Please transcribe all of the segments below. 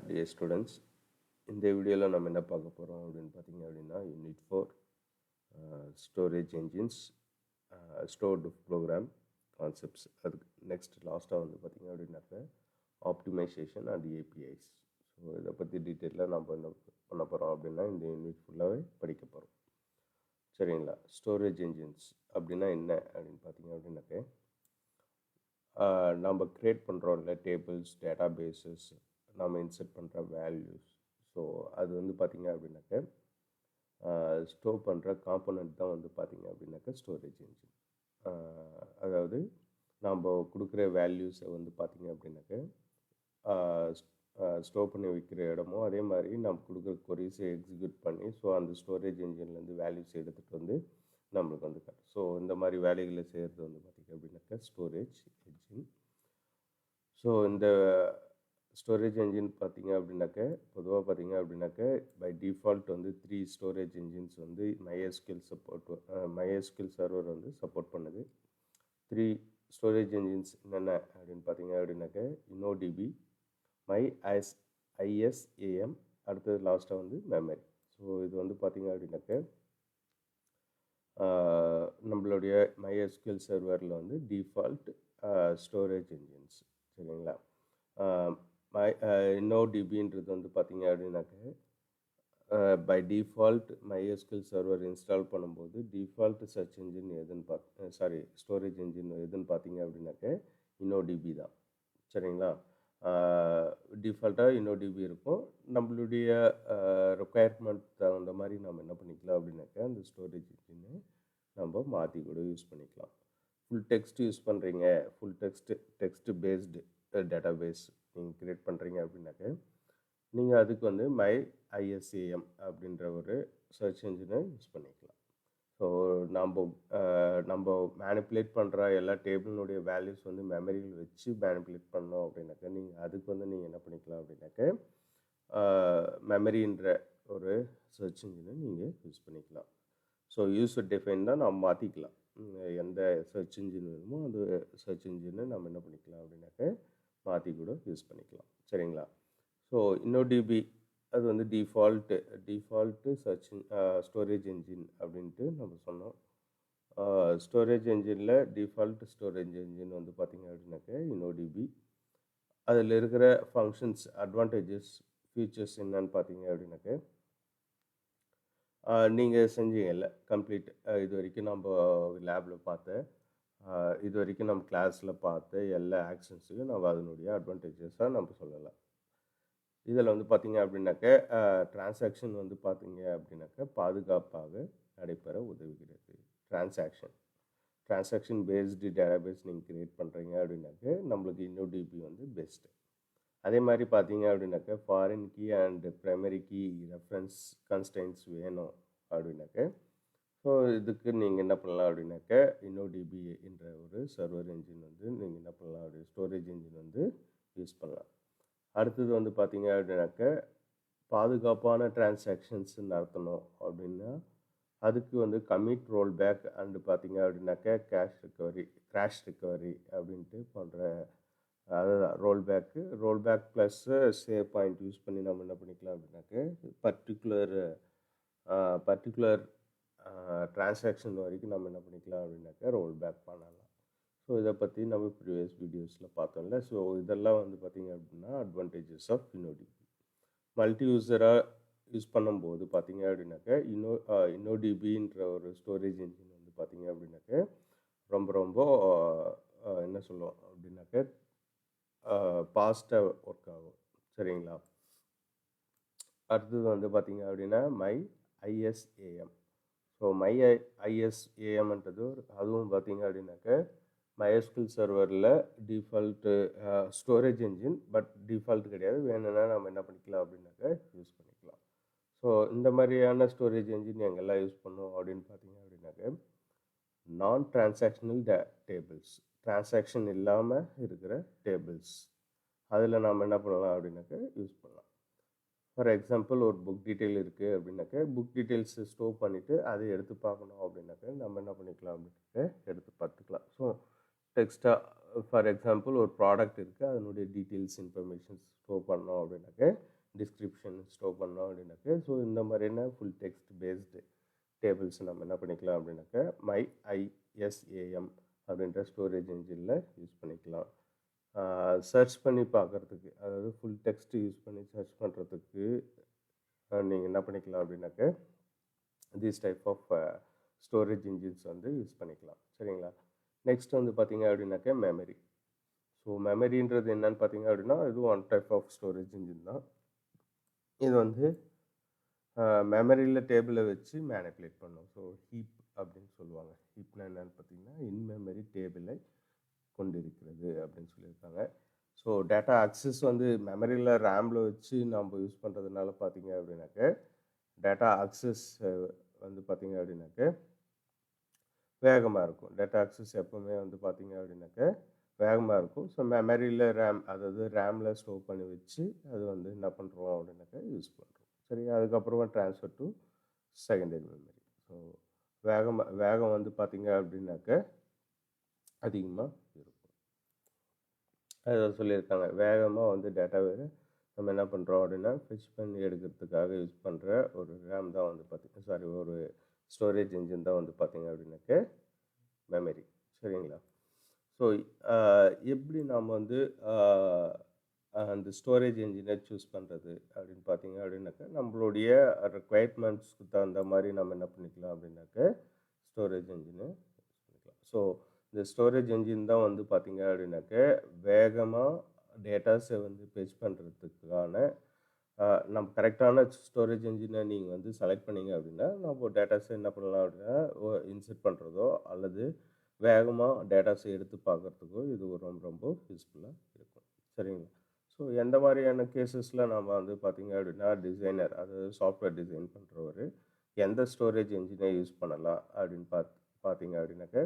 Dear students, இந்த வீடியோவில் நம்ம என்ன பார்க்க போகிறோம் அப்படின்னு பார்த்தீங்க அப்படின்னா unit 4 storage engines stored program concepts. அதுக்கு நெக்ஸ்ட் லாஸ்ட்டாக வந்து பார்த்திங்க அப்படின்னாக்க ஆப்டிமைசேஷன் அண்ட் ஏபிஐஸ். ஸோ இதை பற்றி டீட்டெயிலாக நம்ம என்ன பண்ண போகிறோம் அப்படின்னா இந்த யூனிட் ஃபுல்லாகவே படிக்க போகிறோம். சரிங்களா? ஸ்டோரேஜ் என்ஜின்ஸ் அப்படின்னா என்ன அப்படின்னு பார்த்தீங்க அப்படின்னாக்க நம்ம க்ரியேட் பண்ணுறோம்ல டேபிள்ஸ், டேட்டா பேஸஸ், நம்ம இன்சர்ட் பண்ணுற வேல்யூஸ். ஸோ அது வந்து பார்த்திங்க அப்படின்னாக்க ஸ்டோர் பண்ணுற காம்போனன்ட் தான் வந்து பார்த்திங்க அப்படின்னாக்க ஸ்டோரேஜ் என்ஜின். அதாவது நம்ம கொடுக்குற வேல்யூஸை வந்து பார்த்திங்க அப்படின்னாக்க ஸ்டோர் பண்ணி வைக்கிற இடமோ அதே மாதிரி நம்ம கொடுக்குற கொரீஸை எக்ஸிக்யூட் பண்ணி ஸோ அந்த ஸ்டோரேஜ் என்ஜின்லேருந்து வேல்யூஸ் எடுத்துகிட்டு வந்து நம்மளுக்கு வந்து காட்டும். ஸோ இந்த மாதிரி வேலைகளை செய்கிறது வந்து பார்த்திங்க அப்படின்னாக்க ஸ்டோரேஜ் என்ஜின். ஸோ இந்த ஸ்டோரேஜ் என்ஜின் பார்த்திங்க அப்படின்னாக்க பொதுவாக பார்த்திங்க அப்படின்னாக்க பை டிஃபால்ட் வந்து 3 ஸ்டோரேஜ் என்ஜின்ஸ் வந்து MySQL சர்வர் வந்து சப்போர்ட் பண்ணுது. 3 ஸ்டோரேஜ் என்ஜின்ஸ் என்னென்ன அப்படின்னு பார்த்திங்க அப்படின்னாக்க InnoDB, ISAM, அடுத்தது லாஸ்ட்டாக வந்து மெமரி. ஸோ இது வந்து பார்த்திங்க அப்படின்னாக்க நம்மளுடைய MySQL சர்வரில் வந்து டிஃபால்ட் ஸ்டோரேஜ் என்ஜின்ஸ். சரிங்களா? InnoDBன்றது வந்து பார்த்திங்க அப்படின்னாக்க by default MySQL server install பண்ணும்போது டிஃபால்ட் சர்ச் என்ஜின் எதுன்னு ஸ்டோரேஜ் என்ஜின் எதுன்னு பார்த்திங்க அப்படின்னாக்க InnoDB தான். சரிங்களா? டிஃபால்ட்டாக InnoDB இருக்கும். நம்மளுடைய ரெக்குயர்மெண்ட் தகுந்த மாதிரி நம்ம என்ன பண்ணிக்கலாம் அப்படின்னாக்க அந்த ஸ்டோரேஜ் என்ஜினை நம்ம மாற்றி கூட யூஸ் பண்ணிக்கலாம். ஃபுல் டெக்ஸ்ட் யூஸ் பண்ணுறீங்க, ஃபுல் டெக்ஸ்ட் பேஸ்டு டேட்டாபேஸ் நீங்கள் க்ரியேட் பண்ணுறீங்க அப்படின்னாக்க நீங்கள் அதுக்கு வந்து MyISAM அப்படின்ற ஒரு சர்ச் என்ஜினை யூஸ் பண்ணிக்கலாம். ஸோ நம்ம மேனிப்புலேட் பண்ணுற எல்லா டேபிளினுடைய வேல்யூஸ் வந்து மெமரியில் வச்சு மேனிப்புலேட் பண்ணோம் அப்படின்னாக்க நீங்கள் அதுக்கு வந்து நீங்கள் என்ன பண்ணிக்கலாம் அப்படின்னாக்க மெமரின்ற ஒரு சர்ச் என்ஜினை நீங்கள் யூஸ் பண்ணிக்கலாம். ஸோ யூசர் டிஃபைன் தான் நம்ம மாற்றிக்கலாம். எந்த சர்ச் என்ஜின் வேணுமோ அந்த சர்ச் என்ஜினை நம்ம என்ன பண்ணிக்கலாம் அப்படின்னாக்க மாற்றி கூட யூஸ் பண்ணிக்கலாம். சரிங்களா? ஸோ InnoDB அது வந்து டிஃபால்ட்டு சர்ச் ஸ்டோரேஜ் என்ஜின் அப்படின்ட்டு நம்ம சொன்னோம். ஸ்டோரேஜ் என்ஜினில் டிஃபால்ட் ஸ்டோரேஜ் என்ஜின் வந்து பார்த்திங்க அப்படின்னாக்க InnoDB. அதில் இருக்கிற ஃபங்க்ஷன்ஸ், அட்வான்டேஜஸ், ஃபீச்சர்ஸ் என்னன்னு பார்த்தீங்க அப்படின்னாக்க நீங்கள் செஞ்சீங்கல்ல கம்ப்ளீட் இது வரைக்கும் நம்ம லேபில் பார்த்த இது வரைக்கும் நம்ம கிளாஸில் பார்த்த எல்லா ஆக்ஷன்ஸுக்கும் நம்ம அதனுடைய அட்வான்டேஜஸாக நம்ம சொல்லலாம். இதில் வந்து பார்த்திங்க அப்படின்னாக்க டிரான்சாக்ஷன் வந்து பார்த்திங்க அப்படின்னாக்க பாதுகாப்பாக நடைபெற உதவுகிறது. டிரான்சாக்ஷன் பேஸ்டு டேட்டாபேஸ் நீங்கள் க்ரியேட் பண்ணுறீங்க அப்படின்னாக்க நம்மளுக்கு InnoDB வந்து பெஸ்ட்டு. அதே மாதிரி பார்த்தீங்க அப்படின்னாக்க foreign key and primary key reference constants வேணும் அப்படின்னாக்க ஸோ இதுக்கு நீங்கள் என்ன பண்ணலாம் அப்படின்னாக்க InnoDB என்ற ஒரு சர்வர் என்ஜின் வந்து நீங்கள் என்ன பண்ணலாம் அப்படி ஸ்டோரேஜ் என்ஜின் வந்து யூஸ் பண்ணலாம். அடுத்தது வந்து பார்த்திங்க அப்படின்னாக்க பாதுகாப்பான டிரான்சாக்ஷன்ஸ் நடத்தணும் அப்படின்னா அதுக்கு வந்து கமிட் ரோல் பேக் அண்டு பார்த்திங்க அப்படின்னாக்க கிராஷ் ரிக்கவரி அப்படின்ட்டு போன்ற அதுதான் roll back plus save point use பண்ணி நம்ம என்ன பண்ணிக்கலாம் அப்படின்னாக்க பர்டிகுலர் டிரான்சாக்ஷன் வரைக்கும் நம்ம என்ன பண்ணிக்கலாம் அப்படின்னாக்க ரோல் பேக் பண்ணலாம். ஸோ இதை பற்றி நம்ம ப்ரீவியஸ் வீடியோஸில் பார்த்தோம்ல. ஸோ இதெல்லாம் வந்து பார்த்திங்க அப்படின்னா அட்வான்டேஜஸ் ஆஃப் InnoDB. மல்டி யூஸராக யூஸ் பண்ணும்போது பார்த்திங்க அப்படின்னாக்க InnoDBன்ற ஒரு ஸ்டோரேஜ் என்ஜின் வந்து பார்த்திங்க அப்படின்னாக்க ரொம்ப என்ன சொல்லுவோம் அப்படின்னாக்க ஃபாஸ்ட்டாக ஒர்க் ஆகும். சரிங்களா? அடுத்தது வந்து பார்த்திங்க அப்படின்னா MyISAM. ஸோ MyISAMன்றது அதுவும் பார்த்திங்க அப்படின்னாக்க MySQL சர்வரில் default storage engine, but default கிடையாது. வேணும்னா நம்ம என்ன பண்ணிக்கலாம் அப்படின்னாக்க யூஸ் பண்ணிக்கலாம். ஸோ இந்த மாதிரியான ஸ்டோரேஜ் என்ஜின் எங்கெல்லாம் யூஸ் பண்ணோம் அப்படின்னு பார்த்தீங்க அப்படின்னாக்க நான் டிரான்சாக்ஷனல் டேபிள்ஸ், டிரான்சாக்ஷன் இல்லாமல் இருக்கிற டேபிள்ஸ் அதில் நாம் என்ன பண்ணலாம் அப்படின்னாக்க யூஸ் பண்ணலாம். ஃபார் எக்ஸாம்பிள் ஒரு புக் டீட்டெயில் இருக்குது அப்படின்னாக்க புக் டீட்டெயில்ஸ் ஸ்டோர் பண்ணிவிட்டு அதை எடுத்து பார்க்கணும் அப்படின்னாக்க நம்ம என்ன பண்ணிக்கலாம் அப்படின்னாக்க எடுத்து பார்த்துக்கலாம். ஸோ டெக்ஸ்ட்டாக ஃபார் எக்ஸாம்பிள் ஒரு ப்ராடக்ட் இருக்குது, அதனுடைய டீட்டெயில்ஸ் இன்ஃபர்மேஷன்ஸ் ஸ்டோர் பண்ணோம் அப்படின்னாக்க, டிஸ்கிரிப்ஷன் ஸ்டோர் பண்ணோம் அப்படின்னாக்க, ஸோ இந்த மாதிரியான ஃபுல் டெக்ஸ்ட் பேஸ்டு டேபிள்ஸ் நம்ம என்ன பண்ணிக்கலாம் அப்படின்னாக்க MyISAM அப்படின்ற ஸ்டோரேஜ் இன்ஜினில் யூஸ் பண்ணிக்கலாம். சர்ச் பண்ணி பார்க்குறதுக்கு, அதாவது ஃபுல் டெக்ஸ்ட் யூஸ் பண்ணி சர்ச் பண்ணுறதுக்கு நீங்கள் என்ன பண்ணிக்கலாம் அப்படின்னாக்க this type of storage engines வந்து யூஸ் பண்ணிக்கலாம். சரிங்களா? நெக்ஸ்ட் வந்து பார்த்தீங்க அப்படின்னாக்க மெமரி. ஸோ மெமரின்றது என்னன்னு பார்த்தீங்க அப்படின்னா, இதுவும் one type of storage engine தான். இது வந்து மெமரியில் டேபிளை வச்சு மேனிப்புலேட் பண்ணும். ஸோ ஹீப் அப்படின்னு சொல்லுவாங்க. ஹீப்னா என்னன்னு பார்த்தீங்கன்னா, இன் மெமரி டேபிளை கொண்டிருக்கிறது அப்படின்னு சொல்லியிருக்காங்க. ஸோ டேட்டா அக்சஸ் வந்து மெமரியில் ரேமில் வச்சு நம்ம யூஸ் பண்ணுறதுனால பார்த்தீங்க அப்படின்னாக்க, டேட்டா அக்சஸ் வந்து பார்த்தீங்க அப்படின்னாக்க வேகமாக இருக்கும். டேட்டா அக்சஸ் எப்போவுமே வந்து பார்த்தீங்க அப்படின்னாக்க வேகமாக இருக்கும். ஸோ மெமரியில் ரேம், அதாவது ரேமில் ஸ்டோர் பண்ணி வச்சு அது வந்து என்ன பண்ணுறோம் அப்படின்னாக்க யூஸ் பண்ணுறோம். சரி, அதுக்கப்புறமா transfer to secondary memory. So வேகம் வந்து பார்த்தீங்க அப்படின்னாக்க அதிகமாக இருக்கும். அதை சொல்லியிருக்காங்க, வேகமாக வந்து டேட்டாவை நம்ம என்ன பண்ணுறோம் அப்படின்னா ஃபிச் பண்ணி எடுக்கிறதுக்காக யூஸ் பண்ணுற ஒரு ரேம் தான் வந்து ஒரு ஸ்டோரேஜ் இன்ஜின் தான் வந்து பார்த்தீங்க அப்படின்னாக்க மெமரி. சரிங்களா? ஸோ எப்படி நாம் வந்து அந்த ஸ்டோரேஜ் இன்ஜினை சூஸ் பண்ணுறது அப்படின்னு பார்த்தீங்க அப்படின்னாக்க, நம்மளுடைய ரெக்குவயர்மெண்ட்ஸ்க்கு தகுந்த மாதிரி நம்ம என்ன பண்ணிக்கலாம் அப்படின்னாக்க ஸ்டோரேஜ் இன்ஜினை யூஸ் பண்ணிக்கலாம். ஸோ இந்த ஸ்டோரேஜ் இன்ஜின் தான் வந்து பார்த்தீங்க அப்படின்னாக்க வேகமாக டேட்டாஸை வந்து ஃபெச் பண்ணுறதுக்கான நம்ம கரெக்டான ஸ்டோரேஜ் இன்ஜினை நீங்கள் வந்து செலக்ட் பண்ணிங்க அப்படின்னா, நம்ம டேட்டாஸை என்ன பண்ணலாம் அப்படின்னா இன்சர்ட் பண்ணுறதோ அல்லது வேகமாக டேட்டாஸை எடுத்து பார்க்குறதுக்கோ இது ரொம்ப ரொம்ப யூஸ்ஃபுல்லாக இருக்கும். சரிங்களா? ஸோ எந்த மாதிரியான கேசஸில் நம்ம வந்து பார்த்திங்க அப்படின்னா டிசைனர், அதாவது சாஃப்ட்வேர் டிசைன் பண்ணுறவர் எந்த ஸ்டோரேஜ் இன்ஜினை யூஸ் பண்ணலாம் அப்படின்னு பார்த்தீங்க அப்படின்னாக்க,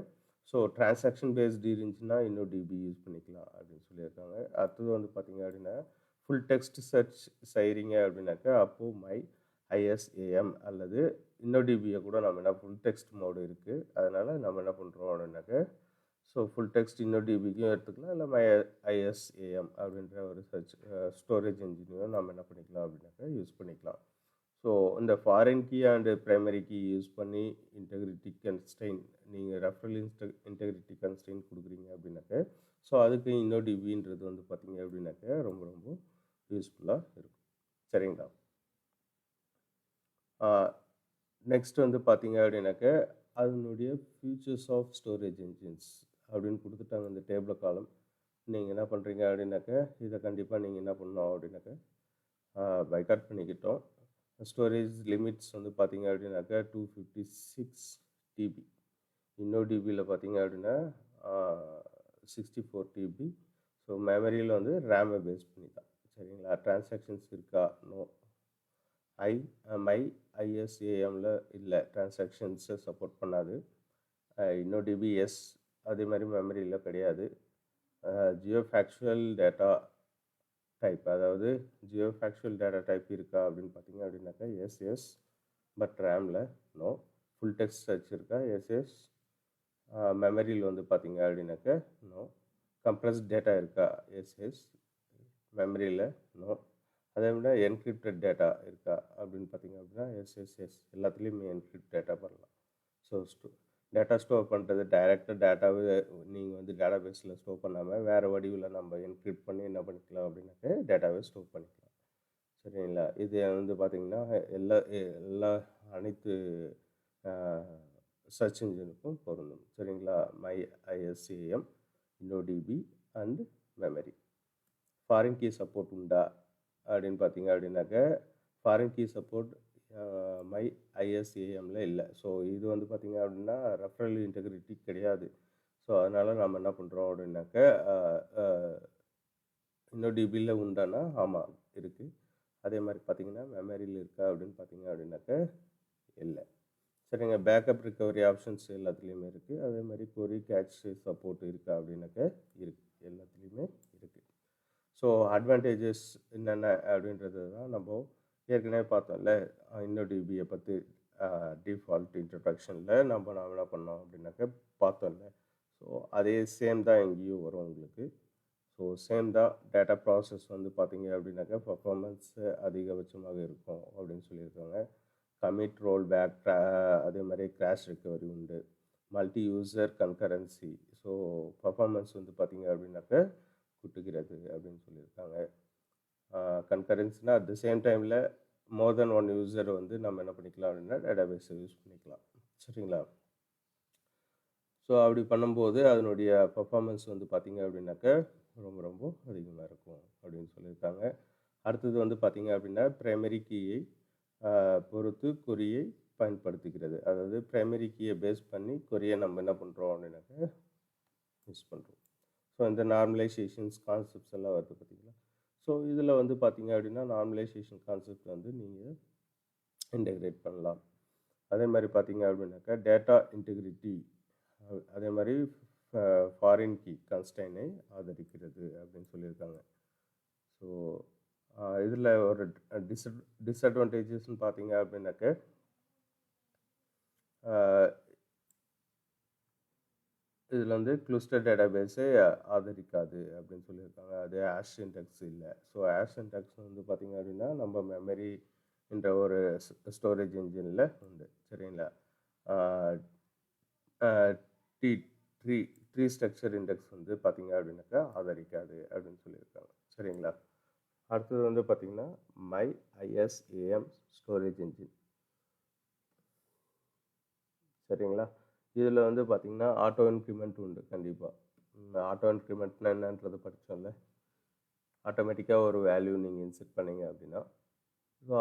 ஸோ டிரான்சாக்ஷன் பேஸ்டு இருந்துச்சுன்னா இன்னும் டிபி யூஸ் பண்ணிக்கலாம் அப்படின்னு சொல்லியிருக்காங்க. அடுத்தது வந்து பார்த்திங்க அப்படின்னா ஃபுல் டெக்ஸ்ட் சர்ச் செய்கிறீங்க அப்படின்னாக்கா அப்போது MyISAM அல்லது InnoDBயை கூட நம்ம என்ன ஃபுல் டெக்ஸ்ட் மோடு இருக்குது, அதனால் நம்ம என்ன பண்ணுறோம் அப்படின்னாக்க ஸோ ஃபுல் டெக்ஸ்ட் InnoDBக்கும் எடுத்துக்கலாம், இல்லை MyISAM அப்படின்ற ஒரு சர்ச் ஸ்டோரேஜ் இன்ஜினையும் நம்ம என்ன பண்ணிக்கலாம் அப்படின்னாக்கா யூஸ் பண்ணிக்கலாம். ஸோ இந்த foreign key and primary key use பண்ணி இன்டெகிரிட்டி கன்ஸ்ட்ரெயின், நீங்கள் ரெஃபரல் இன்டெகிரிட்டி கன்ஸ்ட்ரெயின் கொடுக்குறீங்க அப்படின்னாக்க, ஸோ அதுக்கு InnoDBன்றது வந்து பார்த்தீங்க அப்படின்னாக்க ரொம்ப ரொம்ப யூஸ்ஃபுல்லாக இருக்கும். சரிங்களா? நெக்ஸ்ட் வந்து பார்த்தீங்க அப்படின்னாக்க அதனுடைய ஃபியூச்சர்ஸ் ஆஃப் ஸ்டோரேஜ் இன்ஜின்ஸ் அப்படின்னு கொடுத்துட்டாங்க இந்த டேபிள் காலம். நீங்கள் என்ன பண்ணுறீங்க அப்படின்னாக்க இதை கண்டிப்பாக நீங்கள் என்ன பண்ணணும் அப்படின்னாக்க பைகாட் பண்ணிக்கிட்டோம். ஸ்டோரேஜ் லிமிட்ஸ் வந்து பார்த்தீங்க அப்படின்னாக்கா 256 TB. InnoDBயில் பார்த்தீங்க அப்படின்னா 64 TB. ஸோ மெமரியில் வந்து ரேமை பேஸ் பண்ணி தான். சரிங்களா? டிரான்சாக்ஷன்ஸ் இருக்கா? நோ. MyISAMல இல்லை, டிரான்சாக்ஷன்ஸை சப்போர்ட் பண்ணாது. InnoDB எஸ், அதே மாதிரி மெமரியில் கிடையாது. ஜியோஃபேக்சுவல் டேட்டா டைப், அதாவது ஜியோஃபேக்சுவல் டேட்டா டைப் இருக்கா அப்படின்னு பார்த்தீங்க அப்படின்னாக்கா எஸ், பட் ரேமில் நோ. ஃபுல் டெக்ஸ்ட் சர்ச் இருக்கா? எஸ். மெமரியில் வந்து பார்த்தீங்க அப்படின்னாக்கா நோ. கம்ப்ரஸ் டேட்டா இருக்கா? எஸ். மெமரியில் நோ. அதே விட என்கிரிப்டட் டேட்டா இருக்கா அப்படின்னு பார்த்தீங்க அப்படின்னா எஸ். எல்லாத்துலேயுமே என்கிரிப்ட் டேட்டா பண்ணலாம். ஸோ டேட்டா ஸ்டோர் பண்ணுறது டைரெக்டாக டேட்டாவே நீங்கள் வந்து டேட்டா பேஸில் ஸ்டோர் பண்ணாமல் வேறு வடிவில் நம்ம என்கிரிப்ட் பண்ணி என்ன பண்ணிக்கலாம் அப்படின்னாக்க டேட்டாவே ஸ்டோர் பண்ணிக்கலாம். சரிங்களா? இது வந்து பார்த்திங்கன்னா எல்லா அனைத்து சர்ச் இன்ஜினுக்கும் பொருந்தும். சரிங்களா? MyISAM, InnoDB and memory. Foreign key support உண்டா அப்படின்னு பார்த்தீங்க அப்படின்னாக்க ஃபாரின் கீ சப்போர்ட் MyISAMல இல்லை. ஸோ இது வந்து பார்த்திங்க அப்படின்னா ரெஃபரல் இன்டெகிரிட்டி கிடையாது. ஸோ அதனால் நம்ம என்ன பண்ணுறோம் அப்படின்னாக்க InnoDBயில் உண்டானா ஆமாம் இருக்குது. அதே மாதிரி பார்த்திங்கன்னா மெமரியில் இருக்கா அப்படின்னு பார்த்தீங்க அப்படின்னாக்க இல்லை. சரிங்க. பேக்கப் ரிகவரி ஆப்ஷன்ஸ் எல்லாத்துலேயுமே இருக்குது. அதே மாதிரி கொரி கேட்ச் சப்போர்ட் இருக்கா அப்படின்னாக்க இருக்குது, எல்லாத்துலேயுமே இருக்குது. ஸோ அட்வான்டேஜஸ் என்னென்ன அப்படின்றது தான் நம்ம ஏற்கனவே பார்த்தோம்ல. InnoDBயை பற்றி டிஃபால்ட் இன்ட்ரடக்ஷனில் நம்ம என்ன பண்ணோம் அப்படின்னாக்க பார்த்தோம்ல. ஸோ அதே சேம் தான் இங்கேயும் வரும் உங்களுக்கு. ஸோ சேம் தான் டேட்டா ப்ராசஸ் வந்து பார்த்தீங்க அப்படின்னாக்கா பர்ஃபார்மன்ஸ் அதிகபட்சமாக இருக்கும் அப்படின்னு சொல்லியிருக்காங்க. கமிட் ரோல் பேக் அதே மாதிரி கிராஷ் ரிகவரி உண்டு. Multi user concurrency. So performance வந்து பார்த்தீங்க அப்படின்னாக்கா குட்டுகிறது அப்படின்னு சொல்லியிருக்காங்க. கன்கரன்சினா அட் த சேம் டைமில் மோர் தென் ஒன் யூசர் வந்து நம்ம என்ன பண்ணிக்கலாம் அப்படின்னா டேட்டாபேஸை யூஸ் பண்ணிக்கலாம். சரிங்களா? ஸோ அப்படி பண்ணும்போது அதனுடைய பர்ஃபார்மன்ஸ் வந்து பார்த்தீங்க அப்படின்னாக்கா ரொம்ப ரொம்ப அதிகமாக இருக்கும் அப்படின்னு சொல்லியிருக்காங்க. அடுத்தது வந்து பார்த்தீங்க அப்படின்னா பிரைமரி கீயை பொறுத்து கொரியை பயன்படுத்துகிறது. அதாவது பிரைமரி கீயை பேஸ் பண்ணி கொரியை நம்ம என்ன பண்ணுறோம் அப்படின்னாக்கா யூஸ் பண்ணுறோம். ஸோ இந்த நார்மலைசேஷன்ஸ் கான்செப்ட்ஸ் எல்லாம் வருது பார்த்தீங்களா. ஸோ இதில் வந்து பார்த்தீங்க அப்படின்னா நார்மலைசேஷன் கான்செப்ட் வந்து நீங்கள் இன்டெகிரேட் பண்ணலாம். அதே மாதிரி பார்த்தீங்க அப்படின்னாக்கா டேட்டா இன்டெகிரிட்டி அதே மாதிரி ஃபாரின் கீ கன்ஸ்டைனை ஆதரிக்கிறது அப்படின்னு சொல்லியிருக்காங்க. ஸோ இதில் ஒரு டிஸ்அட்வான்டேஜஸ்ன்னு பார்த்தீங்க அப்படின்னாக்க இதில் வந்து கிளஸ்டர் டேட்டாபேஸை ஆதரிக்காது அப்படின்னு சொல்லியிருக்காங்க. அது ஆஷ் சின்டாக்ஸ் இல்லை. ஸோ ஆஷ் சின்டாக்ஸ் வந்து பார்த்தீங்க அப்படின்னா நம்ம மெமரி என்ற ஒரு ஸ்டோரேஜ் இன்ஜினில் உண்டு. சரிங்களா? T tree tree structure index வந்து பார்த்தீங்க அப்படின்னாக்கா ஆதரிக்காது அப்படின்னு சொல்லியிருக்காங்க. சரிங்களா? அடுத்தது வந்து பார்த்தீங்கன்னா MyISAM ஸ்டோரேஜ் இன்ஜின். சரிங்களா? இதில் வந்து பார்த்தீங்கன்னா ஆட்டோ இன்க்ரிமெண்ட் உண்டு. கண்டிப்பாக ஆட்டோ இன்க்ரிமெண்ட்னா என்னன்றது படித்தோம்ல. ஆட்டோமேட்டிக்காக ஒரு வேல்யூ நீங்கள் இன்செர்ட் பண்ணீங்க அப்படின்னா ஸோ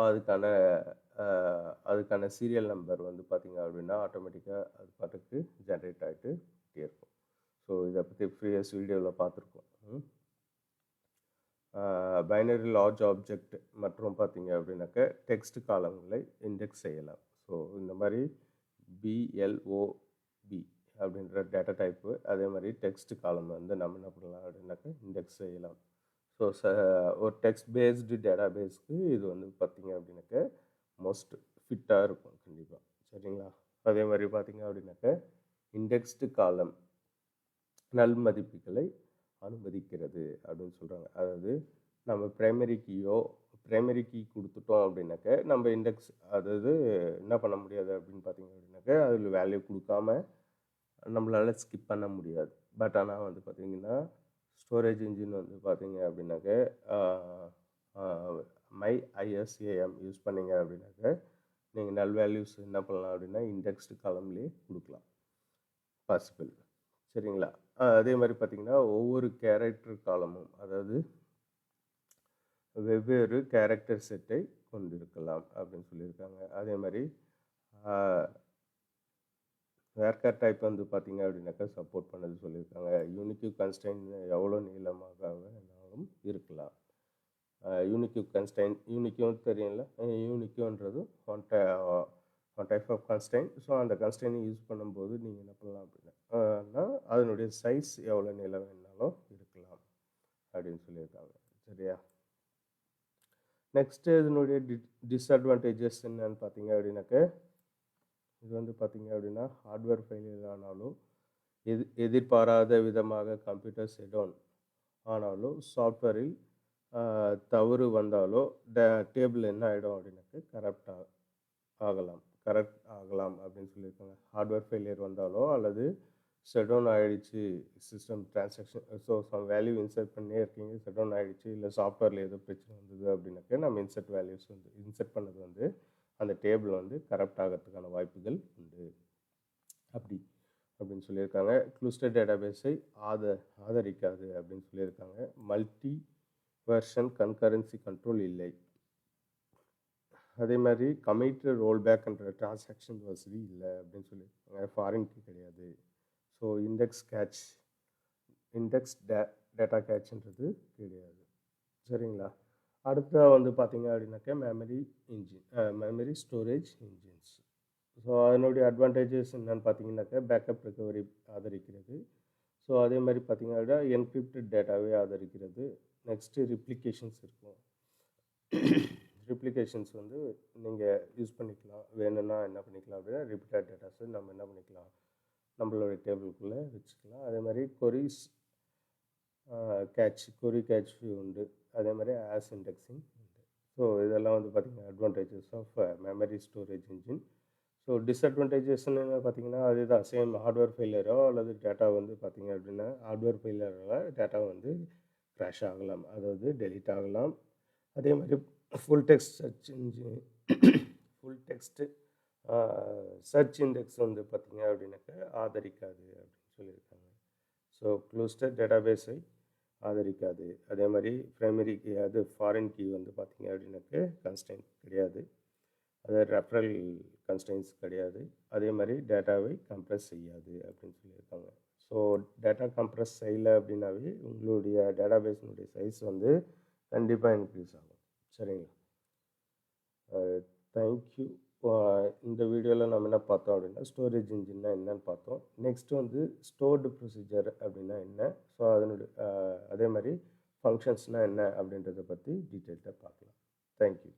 அதுக்கான சீரியல் நம்பர் வந்து பார்த்தீங்க அப்படின்னா ஆட்டோமேட்டிக்காக அது பாட்டுக்கு ஜென்ரேட் ஆகிட்டு இருக்கும். ஸோ இதை பற்றி ப்ரீவியஸ் வீடியோவில் பார்த்துருக்கோம். பைனரி லார்ஜ் ஆப்ஜெக்ட் மற்றும் பார்த்தீங்க அப்படின்னாக்க டெக்ஸ்ட் காலங்களை இண்டெக்ஸ் செய்யலாம். ஸோ இந்த மாதிரி BLOB அப்படின்ற டேட்டா டைப்பு அதே மாதிரி டெக்ஸ்ட் காலம் வந்து நம்ம என்ன பண்ணலாம் அப்படின்னாக்க இண்டெக்ஸ் செய்யலாம். ஸோ ஒரு டெக்ஸ்ட் பேஸ்டு டேட்டா பேஸ்க்கு இது வந்து பார்த்தீங்க அப்படின்னாக்க மோஸ்ட் ஃபிட்டாக இருக்கும் கண்டிப்பாக. சரிங்களா? அதே மாதிரி பார்த்தீங்க அப்படின்னாக்க இண்டெக்ஸ்டு காலம் நல் மதிப்புகளை அனுமதிக்கிறது அப்படின்னு சொல்கிறாங்க. அதாவது நம்ம பிரைமரி கீ கொடுத்துட்டோம் அப்படின்னாக்க நம்ம இண்டெக்ஸ் அதாவது என்ன பண்ண முடியாது அப்படின்னு பார்த்தீங்க அப்படின்னாக்க அதில் வேல்யூ கொடுக்காம நம்மளால் ஸ்கிப் பண்ண முடியாது. பட் ஆனால் வந்து பார்த்தீங்கன்னா ஸ்டோரேஜ் இன்ஜின் வந்து பார்த்தீங்க அப்படின்னாக்க MyISAM யூஸ் பண்ணிங்க அப்படின்னாக்க நீங்கள் நல் வேல்யூஸ் என்ன பண்ணலாம் அப்படின்னா இண்டெக்ஸ்டு காலம்லேயே கொடுக்கலாம். பாசிபிள். சரிங்களா? அதே மாதிரி பார்த்தீங்கன்னா ஒவ்வொரு கேரக்டர் காலமும் அதாவது வெவ்வேறு கேரக்டர் செட்டை கொண்டிருக்கலாம் அப்படின்னு சொல்லியிருக்காங்க. அதே மாதிரி வேர்கர் டைப் வந்து பார்த்தீங்க அப்படின்னாக்கா சப்போர்ட் பண்ணது சொல்லியிருக்காங்க. யூனிக்யூ கன்ஸ்டைன் எவ்வளோ நீளமாக வேணாலும் இருக்கலாம். யூனிக்யூ கன்ஸ்டைன் யூனிக்யூன்னு தெரியல. யூனிக்யூன்றது one type of constraint. So அந்த கன்ஸ்டைனை யூஸ் பண்ணும்போது நீங்கள் என்ன பண்ணலாம் அப்படின்னா அதனுடைய சைஸ் எவ்வளோ நீளம் வேணாலும் இருக்கலாம் அப்படின்னு சொல்லியிருக்காங்க. சரியா? நெக்ஸ்ட்டு இதனுடைய டிஸ்அட்வான்டேஜஸ் என்னன்னு பார்த்தீங்க அப்படின்னாக்க இது வந்து பார்த்தீங்க அப்படின்னா ஹார்ட்வேர் ஃபெயிலியர் ஆனாலும் எதிர்பாராத விதமாக கம்ப்யூட்டர் செடவுன் ஆனாலும் சாஃப்ட்வேரில் தவறு வந்தாலோ டேபிள் என்ன ஆகிடும் அப்படின்னாக்க கரெக்ட் ஆகலாம் அப்படின்னு சொல்லியிருக்காங்க. ஹார்ட்வேர் ஃபெயிலியர் வந்தாலோ அல்லது ஷட்டவுன் ஆகிடுச்சு system transaction so some value insert பண்ணியே இருக்கீங்க ஷட்டவுன் ஆகிடுச்சு இல்லை சாஃப்ட்வேரில் ஏதோ பிரச்சனை வந்தது அப்படின்னாக்க நம்ம இன்சர்ட் பண்ணது வந்து அந்த டேபிள் வந்து கரெக்ட் ஆகிறதுக்கான வாய்ப்புகள் உண்டு அப்படின்னு சொல்லியிருக்காங்க. கிளஸ்டர் டேட்டாபேஸை ஆதரிக்காது அப்படின்னு சொல்லியிருக்காங்க. மல்டி வெர்ஷன் கன்கரன்சி கண்ட்ரோல் இல்லை. அதே மாதிரி கமிட் ரோல்பேக்ன்ற டிரான்சாக்ஷன் வசதி இல்லை அப்படின்னு சொல்லியிருக்காங்க. ஃபாரின் கீ கிடையாது. ஸோ இண்டெக்ஸ் டேட்டா கேட்ச்ன்றது கிடையாது. சரிங்களா? அடுத்த வந்து பார்த்தீங்க அப்படின்னாக்கா மெமரி ஸ்டோரேஜ் இன்ஜின்ஸ். ஸோ அதனுடைய அட்வான்டேஜஸ் என்னென்னு பார்த்தீங்கன்னாக்கா பேக்கப் ரெக்கவரி ஆதரிக்கிறது. ஸோ அதே மாதிரி பார்த்தீங்க அப்படின்னா என்கிரிப்டட் டேட்டாவே ஆதரிக்கிறது. நெக்ஸ்ட்டு ரிப்ளிகேஷன்ஸ் இருக்கும். ரிப்ளிகேஷன்ஸ் வந்து நீங்கள் யூஸ் பண்ணிக்கலாம். வேணும்னா என்ன பண்ணிக்கலாம் அப்படின்னா ரிப்பீட்டட் டேட்டாஸை நம்ம என்ன பண்ணிக்கலாம் நம்மளோட டேபிளுக்குள்ளே வச்சுக்கலாம். அதே மாதிரி கொரி கேட்ச் உண்டு. அதே மாதிரி ஆஸ் இண்டெக்ஸிங் உண்டு. ஸோ இதெல்லாம் வந்து பார்த்திங்கன்னா advantages of memory storage engine. So டிஸ்அட்வான்டேஜஸ்ன்னு பார்த்தீங்கன்னா அதுதான் சேம் ஹார்ட்வேர் ஃபெயிலியரோ அல்லது டேட்டா வந்து பார்த்திங்க அப்படின்னா ஹார்ட்வேர் ஃபெயிலியரால் டேட்டா வந்து க்ராஷ் ஆகலாம், அதாவது டெலீட் ஆகலாம். அதே மாதிரி ஃபுல் டெக்ஸ்ட் சர்ச் இண்டெக்ஸ் வந்து பார்த்திங்க அப்படின்னாக்கா ஆதரிக்காது அப்படின்னு சொல்லியிருக்காங்க. ஸோ க்ளூஸ்டர் டேட்டாபேஸை ஆதரிக்காது. அதே மாதிரி ப்ரைமரி கீ அது ஃபாரின் கீ வந்து பார்த்திங்க அப்படின்னாக்க கன்ஸ்டன்ட் கிடையாது, அது ரெஃபரல் கன்ஸ்டன்ஸ் கிடையாது. அதே மாதிரி டேட்டாவை கம்ப்ரெஸ் செய்யாது அப்படின்னு சொல்லியிருக்காங்க. ஸோ டேட்டா கம்ப்ரெஸ் செய்யலை அப்படின்னாவே உங்களுடைய டேட்டாபேஸினுடைய சைஸ் வந்து கண்டிப்பாக இன்க்ரீஸ் ஆகும். சரிங்களா? தேங்க்யூ. இந்த வீடியோவில் நம்ம என்ன பார்த்தோம் அப்படின்னா ஸ்டோரேஜ் இன்ஜின்னா என்னன்னு பார்த்தோம். நெக்ஸ்ட் வந்து ஸ்டோர்டு ப்ரொசீஜர் அப்படின்னா என்ன, ஸோ அதனுடைய அதே மாதிரி ஃபங்க்ஷன்ஸ்னால் என்ன அப்படின்றத பற்றி டீட்டெயில்டாக பார்க்கலாம். தேங்க்யூ.